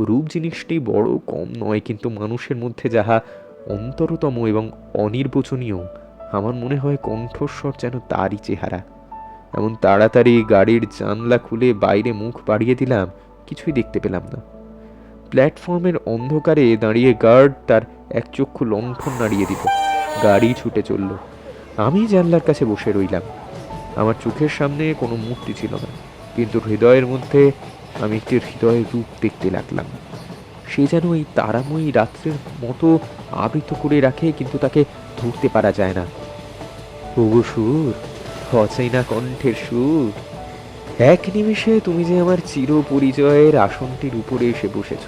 রূপ জিনিসটি বড় কম নয়, কিন্তু মানুষের মধ্যে যাহা অন্তরতম এবং অনির্বচনীয়, আমার মনে হয় কণ্ঠস্বর যেন তারই চেহারা। এমন তাড়াতাড়ি গাড়ির জানলা খুলে বাইরে মুখ বাড়িয়ে দিলাম, কিছুই দেখতে পেলাম না। প্ল্যাটফর্মের অন্ধকারে দাঁড়িয়ে গার্ড তার এক চক্ষু লণ্ঠন নাড়িয়ে দিল। গাড়ি ছুটে চলল। আমি জানলার কাছে বসে রইলাম। আমার চোখের সামনে কোনো মূর্তি ছিল না, কিন্তু হৃদয়ের মধ্যে আমি একটি হৃদয়ের রূপ দেখতে লাগলাম। সে যেন এই তারাময়ী রাত্রের মতো আবৃত করে রাখে, কিন্তু তাকে ধরতে পারা যায় না। ওগো সুর, অচেনা কণ্ঠের সুর, এক নিমিষে তুমি যে আমার চির পরিচয়ের আসনটির উপরে এসে বসেছ।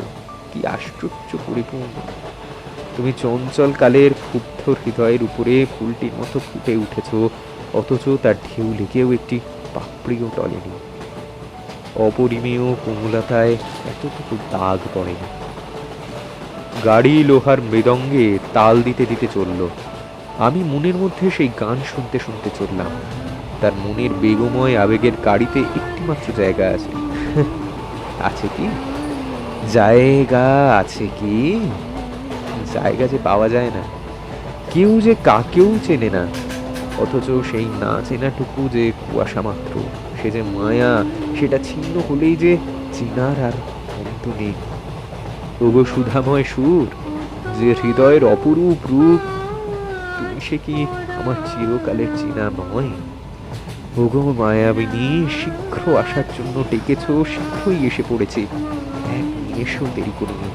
কি আশ্চর্য পরিপূর্ণ! তুমি চঞ্চল কালের ক্ষুব্ধ হৃদয়ের উপরে ফুলটির মতো ফুটে উঠেছ, অথচ তার ঢেউ লেগেও একটি পাপড়িও টলেনি। অপরিমেয় কোমলতায় এতটুকু দাগ পড়েনি। গাড়ি লোহার মৃদঙ্গে তাল দিতে দিতে চলল। আমি মনের মধ্যে সেই গান শুনতে শুনতে চললাম। তার মনের বেগময় আবেগের গাড়িতে একটিমাত্র জায়গা আছে। আছে কি জায়গা? আছে কি জায়গা যে পাওয়া যায় না। কেউ যে কাকেও চেনে না, অথচ সেই না চেনাটুকু যে কুয়াশা মাত্র, সে যে মায়া, সেটা ছিন্ন হলেই যে চিনার আর অন্ত নেই। ওগো সুধাময় সুর, যে হৃদয়ের অপরূপ রূপ, তুমি সে কি আমার চিরকালের চিনা নয়? ওগো মায়াবিনী, শীঘ্র আসার জন্য ডেকেছ, শীঘ্রই এসে পড়েছি, এক নিমেষও দেরি করিনি।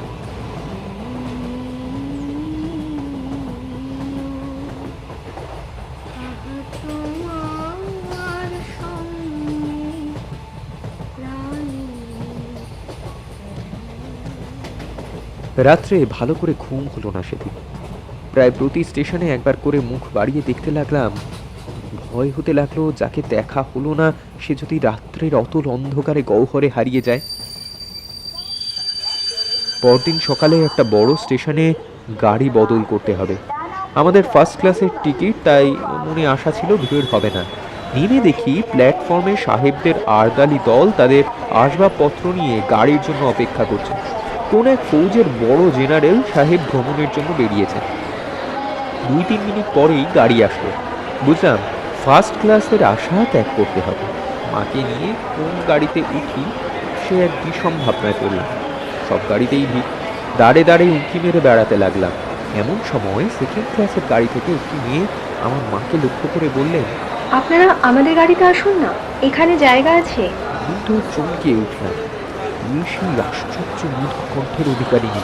রাত্রে ভালো করে ঘুম হলো না সেদিন। প্রায় প্রতি স্টেশনে একবার করে মুখ বাড়িয়ে দেখতে লাগলাম। ভয় হতে লাগলো, যাকে দেখা হলো না সে যদি রাত্রের অতল অন্ধকারে গহ্বরে হারিয়ে যায়। পরদিন সকালে একটা বড় স্টেশনে গাড়ি বদল করতে হবে। আমাদের ফার্স্ট ক্লাসের টিকিট, তাই মনে আশা ছিল ভিড় হবে না। নেমে দেখি প্ল্যাটফর্মে সাহেবদের আরদালি দল তাদের আসবাবপত্র নিয়ে গাড়ির জন্য অপেক্ষা করছে। কোন এক ফৌজের বড় জেনারেল সাহেব ভ্রমণের জন্য বেরিয়েছেন। 2-3 মিনিট পরেই গাড়ি আসলো। বুঝলাম ফার্স্ট ক্লাসের আশা ত্যাগ করতে হবে। মাকে নিয়ে কোন গাড়িতে উঠি সে এক বিষম ভাবনায় পড়লাম। সব গাড়িতেই ভিড়। দাঁড়ে দাঁড়ে উঁকি মেরে বেড়াতে লাগলাম। এমন সময় সেকেন্ড ক্লাসের গাড়ি থেকে একটি মেয়ে আমার মাকে লক্ষ্য করে বললেন, আপনারা আমাদের গাড়িতে আসুন না, এখানে জায়গা আছে। কিন্তু চমকে উঠলাম। সেই আশ্চর্য মধুর কণ্ঠের অধিকারিণী।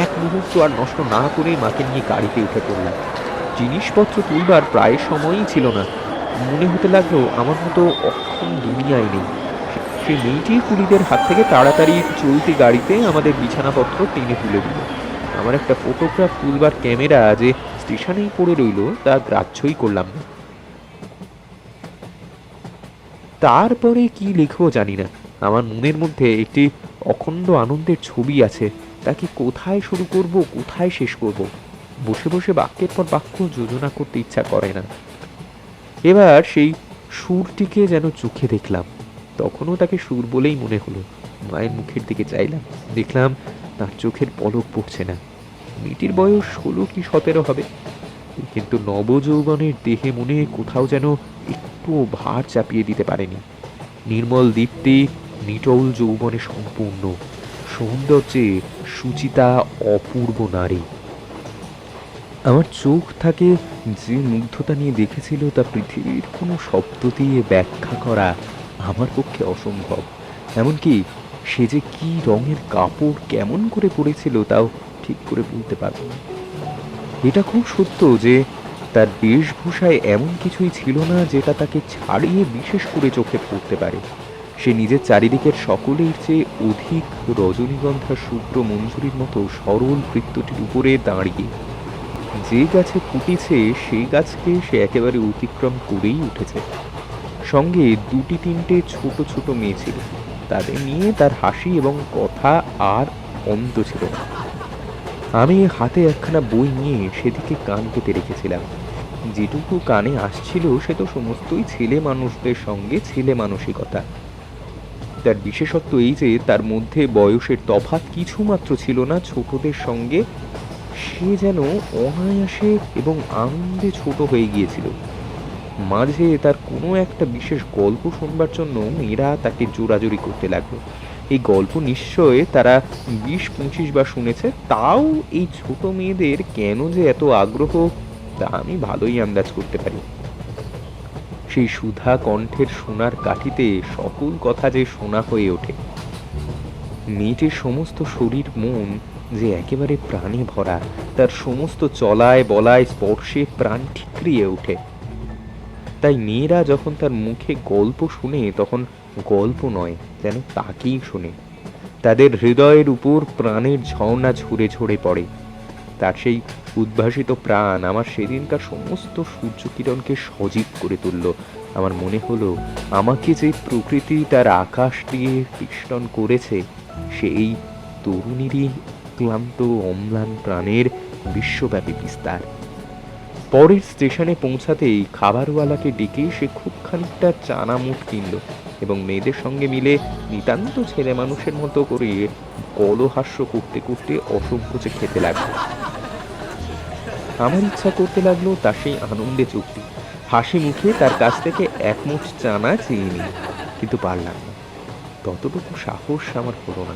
এক মুহূর্ত আর নষ্ট না করে মাকে নিয়ে গাড়িতে উঠে পড়লাম। জিনিসপত্র তুলবার প্রায় সময়ই ছিল না। মনে হতে লাগলো আমার মতো অক্ষম দুনিয়ায় নেই। সেই মেয়েটি কুলিদের হাত থেকে তাড়াতাড়ি চলতি গাড়িতে আমাদের বিছানাপত্র টেনে তুলে দিল। আমার একটা ফটোগ্রাফ তুলবার ক্যামেরা যে স্টেশনেই পড়ে রইল তা গ্রাহ্যই করলাম না। তারপরে কি লিখবো জানি না। আমার মনের মধ্যে একটি অখণ্ড আনন্দের ছবি আছে, তাকে কোথায় শুরু করব, কোথায় শেষ করব। বসে বসে বাক্যের পর বাক্য যোজনা করতে ইচ্ছা করে না। এবার সেই সুরটিকে যেন চোখে দেখলাম, তখনও তাকে সুর বলেই মনে হলো। মায়ের মুখের দিকে চাইলাম, দেখলাম তার চোখের পলক পড়ছে না। মেয়েটির বয়স 16 কি 17 হবে, কিন্তু নবযৌবনের দেহে মনে কোথাও যেন একটুও ভার চাপিয়ে দিতে পারেনি। নির্মল দীপ্তি, নিটল যৌবনে সম্পূর্ণ সৌন্দর্যে সুচিতা, অপূর্ব নারী। আমার চোখ তাকে যে মুগ্ধতা নিয়ে দেখেছিল তা পৃথিবীর কোনো শব্দ দিয়ে ব্যাখ্যা করা আমার পক্ষে অসম্ভব। এমনকি সে যে কি রঙের কাপড় কেমন করে পরেছিল তাও ঠিক করে বলতে পারব না। এটা খুব সত্য যে তার বেশভূষায় এমন কিছুই ছিল না যেটা তাকে ছাড়িয়ে বিশেষ করে চোখে পড়তে পারে। সে নিজের চারিদিকের সকলের চেয়ে অধিক রজনীগন্ধা শুভ্র মঞ্জুরির মতো সরল বৃত্তটির উপরে দাঁড়িয়ে যে গাছে ফুটেছে সেই গাছকে সে একেবারে অতিক্রম করেই উঠেছে। সঙ্গে দুটি তিনটে ছোট ছোট মেয়ে ছিল, তাদের নিয়ে তার হাসি এবং কথা আর অন্ত ছিল না। আমি হাতে একখানা বই নিয়ে সেদিকে কান পেতে রেখেছিলাম। যেটুকু কানে আসছিল সে তো সমস্তই ছেলে মানুষদের সঙ্গে ছেলে মানসিকতা। তার বিশেষত্ব এই যে তার মধ্যে বয়সের তফাৎ কিছুমাত্র ছিল না ছোটদের সঙ্গে। সে যেন অনায়াসে এবং আনন্দে ছোট হয়ে গিয়েছিল। মাঝে তার কোনো একটা বিশেষ গল্প শুনবার জন্য মেয়েরা তাকে জোরাজুরি করতে লাগলো। এই গল্প নিশ্চয় তারা 20-25 বার শুনেছে, তাও এই ছোট মেয়েদের কেন যে এত আগ্রহ তা আমি ভালোই আন্দাজ করতে পারি। সেই সুধা কণ্ঠের সোনার কাঠিতে সকল কথা যে শোনা হয়ে ওঠে। মেয়েটির সমস্ত শরীর মন যে একেবারে প্রাণে ভরা, তার সমস্ত চলায় বলায় স্পর্শে প্রাণ ঠিকরিয়ে ওঠে। তাই মেয়েরা যখন তার মুখে গল্প শুনে তখন গল্প নয়, যেন তাকেই শোনে। তাদের হৃদয়ের উপর প্রাণের ঝর্ণা ঝরে ঝরে পড়ে। তার সেই উদ্ভাসিত প্রাণ আমার সেদিনকার সমস্ত সূর্যকিরণকে সজীব করে তুলল। আমার মনে হলো আমাকে যে প্রকৃতি তার আকাশ দিয়ে পিষ্টন করেছে সেই তরুণীরই ক্লান্ত অম্লান প্রাণের বিশ্বব্যাপী বিস্তার। পরের স্টেশনে পৌঁছাতেই খাবারওয়ালাকে ডেকে সে খুব খানিকটা চানা মুঠ কিনল এবং মেয়েদের সঙ্গে মিলে নিতান্ত ছেলে মানুষের মতো করে কলহাস্য করতে করতে অসংকোচে খেতে লাগলো। আমার ইচ্ছা করতে লাগলো তার সেই আনন্দে চুক্তি হাসি মুখে তার কাছ থেকে এক মুঠ চানা চেয়ে নিই, কিন্তু পারলাম না। ততটুকু সাহস আমার হলো না।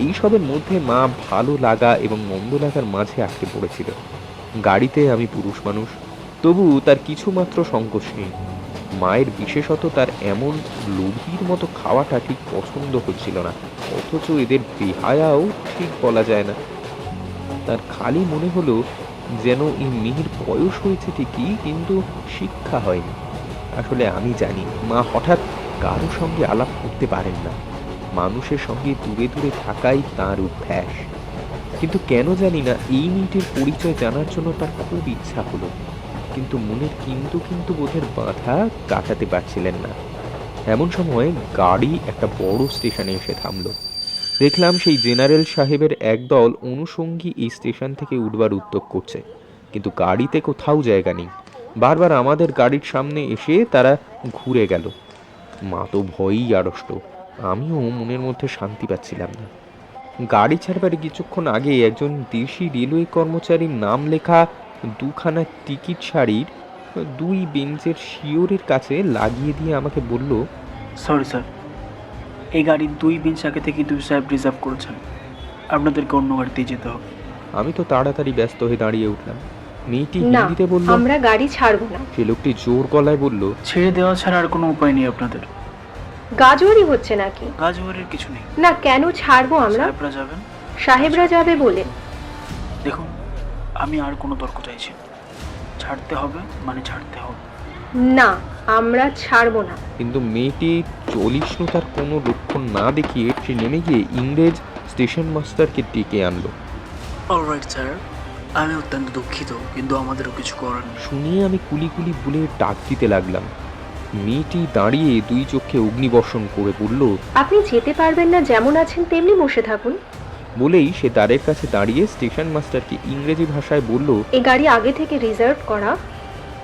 এইসবের মধ্যে মা ভালো লাগা এবং মন্দ লাগার মাঝে আটকে পড়েছিল। গাড়িতে আমি পুরুষ মানুষ, তবু তার কিছুমাত্র সংকোচ নেই। মায়ের বিশেষত তার এমন লোভীর মতো খাওয়াটা ঠিক পছন্দ হচ্ছিল না, অথচ এদের বেহায়াও ঠিক বলা যায় না। তার খালি মনে হলো যেন এই মেয়ের বয়স হয়েছে ঠিকই, কিন্তু শিক্ষা হয়নি। আসলে আমি জানি মা হঠাৎ কারো সঙ্গে আলাপ করতে পারেন না, মানুষের সঙ্গে দূরে দূরে থাকাই তাঁর অভ্যাস। কিন্তু কেন জানি না এই মেয়েটির পরিচয় জানার জন্য তার খুব ইচ্ছা হলো, কিন্তু মনের কিন্তু কিন্তু বোধের বাধা কাটাতে পারছিলেন না। এমন সময় গাড়ি একটা বড় স্টেশনে এসে থামলো। দেখলাম সেই জেনারেল সাহেবের একদল অনুষঙ্গী এই স্টেশন থেকে উঠবার উদ্যোগ করছে, কিন্তু গাড়িতে কোথাও জায়গা নেই। বারবার আমাদের গাড়ির সামনে এসে তারা ঘুরে গেল। মা তো ভয়েই আড়ষ্ট, আমিও মনের মধ্যে শান্তি পাচ্ছিলাম না। গাড়ি ছাড়বার কিছুক্ষণ আগে একজন দেশি রেলওয়ে কর্মচারীর নাম লেখা দুখানা টিকিট শাড়ির 2 বেঞ্চের শিওরের কাছে লাগিয়ে দিয়ে আমাকে বলল, সরি স্যার, এই গাড়ির 2 বেঞ্চ আগে থেকে 2 সাহেব রিজার্ভ করেছেন, আপনাদেরকে অন্য গাড়িতেই যেতে হবে। আমি তো তাড়াতাড়ি ব্যস্ত হয়ে দাঁড়িয়ে উঠলাম। মেয়েটি না, হিন্দিতে বলল, আমরা গাড়ি ছাড়বো না। সে লোকটি জোর গলায় বলল, ছেড়ে দেওয়া ছাড়া আর কোনো উপায় নেই আপনাদের। গাজোয়ারি হচ্ছে নাকি? গাজওয়ারের কিছু নেই। না, কেন ছাড়বো আমরা? সাহেবরা যাবেন। সাহেবরা যাবে বলে? দেখুন, আমি আর কোনো তর্ক চাইছি না। ছাড়তে হবে মানে ছাড়তে হবে। না, আমরা ছাড়বো না। কিন্তু মেয়েটি চলিষ্ণুতার কোনো লক্ষণ না দেখিয়ে সে নেমে গিয়ে ইংরেজ স্টেশন মাস্টারকে ডেকে আনলো। অলরাইট স্যার, আমি অত্যন্ত দুঃখিত, কিন্তু আমাদেরও কিছু করার নেই। শুনিয়ে আমি কুলি কুলি বলে ডাক দিতে লাগলাম। মেয়েটি দাঁড়িয়ে দুই চোখে অগ্নিবর্ষণ করে বলল, আপনি যেতে পারবেন না, যেমন আছেন তেমনি বসে থাকুন। বলেই সে দ্বারের কাছে দাঁড়িয়ে স্টেশন মাস্টারকে ইংরেজি ভাষায় বলল, এই গাড়ি আগে থেকে রিজার্ভ করা,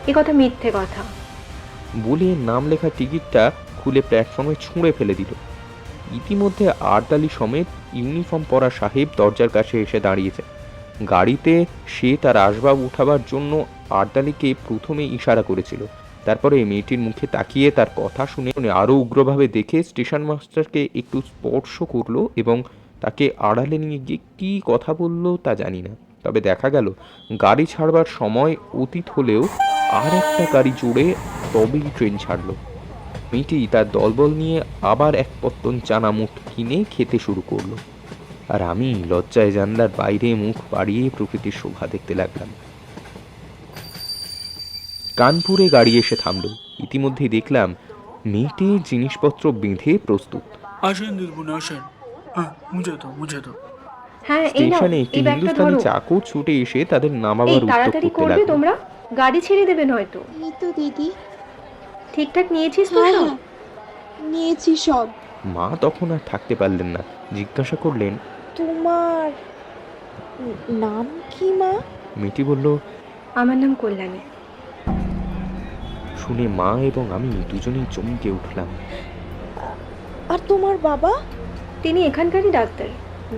এ কথা মিথ্যে কথা। বলে নাম লেখা টিকিটটা খুলে প্ল্যাটফর্মে ছুঁড়ে ফেলে দিল। ইতিমধ্যে আরদালি সমেত ইউনিফর্ম পরা সাহেব দরজার কাছে এসে দাঁড়িয়েছে। গাড়িতে সে তার আসবাব উঠাবার জন্য আরদালিকে প্রথমে ইশারা করেছিল। তারপরে মেয়েটির মুখে তাকিয়ে তার কথা শুনে আরও উগ্রভাবে দেখে স্টেশন মাস্টারকে একটু স্পর্শ করলো এবং তাকে আড়ালে নিয়ে গিয়ে কী কথা বললো তা জানি না। তবে দেখা গেল গাড়ি ছাড়বার সময় অতীত হলেও আর একটা গাড়ি জুড়ে তবেই ট্রেন ছাড়লো। মেয়েটি তার দলবল নিয়ে আবার এক পত্তন চানা মুঠ কিনে খেতে শুরু করলো, আর আমি লজ্জায় জানলার বাইরে মুখ বাড়িয়ে প্রকৃতির শোভা দেখতে লাগলাম। কানপুরে গাড়ি এসে থামলো। ইতিমধ্যেই দেখলাম মেয়েটি জিনিসপত্র বেঁধে প্রস্তুত। আসেন দিলবুন, আসেন। হ্যাঁ, মুঝে তো। হ্যাঁ, এই নাও, স্টেশনে একটি এই ব্যাগটা হিন্দুস্তানি ধরো। চাকর ছুটে এসে তাদের এই নামাবার উদ্যোগ তাড়াতাড়ি করতে করবে লাগলো। তোমরা, গাড়ি ছেড়ে দেবে নয়তো। এই তো দিদি। ঠিকঠাক নিয়েছিস তো হ্যাঁ সব? হ্যাঁ, নিয়েছি সব। মা তখন আর থাকতে পারলেন না, জিজ্ঞাসা করলেন, তোমার নাম কি মা? মেয়েটি বলল। আমার নাম কল্যাণী। শুনে মা এবং আমি দুজনেই চমকে উঠলাম। আর তোমার বাবা? তিনি এখানকারই ডাক্তার,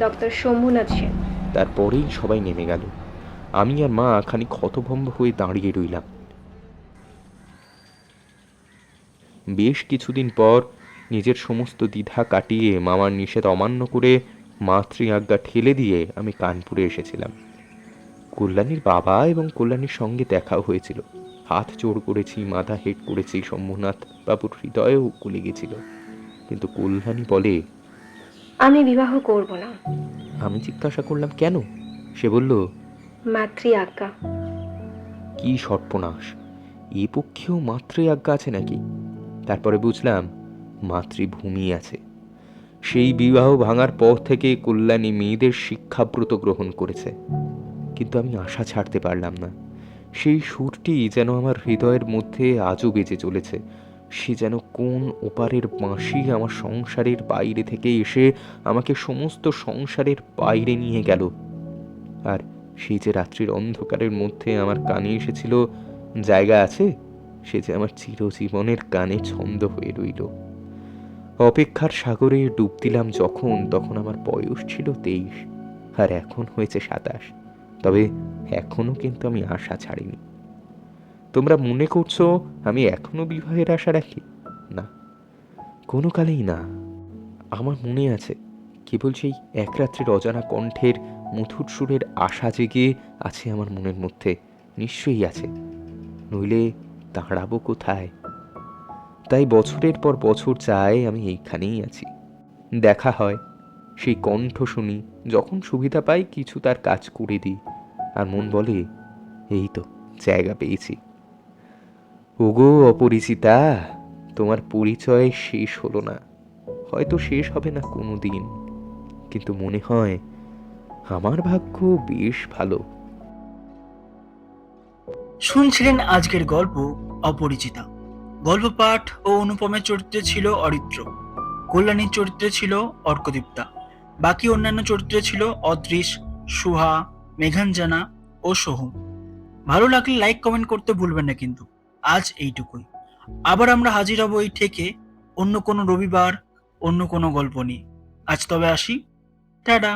ডক্টর শম্ভুনাথ সেন। তারপরেই সবাই নেমে গেল। আমি আর মা খানিক হতভম্ব হয়ে দাঁড়িয়ে রইলাম। বেশ কিছুদিন পর নিজের সমস্ত দ্বিধা কাটিয়ে মামার নিষেধ অমান্য করে মাতৃ আজ্ঞা ঠেলে দিয়ে আমি কানপুরে এসেছিলাম। কল্যাণীর বাবা এবং কল্যাণীর সঙ্গে দেখাও হয়েছিল। হাত জোড় করেছি, মাথা হেট করেছি, শম্ভুনাথ বাবুর হৃদয়েও কুলে গেছিল। কিন্তু কল্যাণী বলে, আমি বিবাহ করব না। আমি জিজ্ঞাসা করলাম কেন? সে বলল, মাতৃ আজ্ঞা। কি সর্বনাশ, এ পক্ষেও মাতৃ আজ্ঞা আছে নাকি? তারপরে বুঝলাম মাতৃভূমি আছে। সেই বিবাহ ভাঙার পর থেকে কল্যাণী মেয়েদের শিক্ষাব্রত গ্রহণ করেছে। কিন্তু আমি আশা ছাড়তে পারলাম না। সেই সুরটি যেন আমার হৃদয়ের মধ্যে আজও বেজে চলেছে। সে যেন কোন ওপারের বাঁশি আমার সংসারের বাইরে থেকে এসে আমাকে সমস্ত সংসারের বাইরে নিয়ে গেল। আর সেই যে রাত্রির অন্ধকারের মধ্যে আমার কানে এসেছিল, জায়গা আছে, সে যে আমার চিরজীবনের কানে ছন্দ হয়ে রইল। অপেক্ষার সাগরে ডুব দিলাম যখন, তখন আমার বয়স ছিল 23 আর এখন হয়েছে 27। তবে এখনো কিন্তু আমি আশা ছাড়িনি। তোমরা মনে করছো আমি এখনো বিবাহের আশা রাখি? না, কোনো কালেই না। আমার মনে আছে কেবল সেই এক রাত্রির অজানা কণ্ঠের মধুর সুরের আশা জেগে আছে আমার মনের মধ্যে, নিশ্চয়ই আছে, নইলে দাঁড়াবো কোথায়? তাই বছরের পর বছর চাই আমি এইখানেই আছি। দেখা হয়, সেই কণ্ঠ শুনি, যখন সুবিধা পাই কিছু তার কাজ করে দিই, আর মন বলে এই তো জায়গা পেয়েছি। ওগো অপরিচিতা, তোমার পরিচয় শেষ হলো না, হয়তো শেষ হবে না কোনো দিন, কিন্তু মনে হয় আমার ভাগ্য বেশ ভালো। শুনছিলেন আজকের গল্প অপরিচিতা। গল্প পাঠ ও অনুপমের চরিত্রে ছিল অরিত্র, কল্যাণীর চরিত্রে ছিল অর্কদীপ্তা, বাকি অন্যান্য চরিত্রে ছিল অদৃশ, সুহা, মেঘাঞ্জনা ও সোহম। ভালো লাগলে লাইক কমেন্ট করতে ভুলবেন না কিন্তু। আজ এইটুকুই। আবার আমরা হাজির হব এই থেকে অন্য কোনো রবিবার অন্য কোনো গল্প নিয়ে। আজ তবে আসি, টাটা।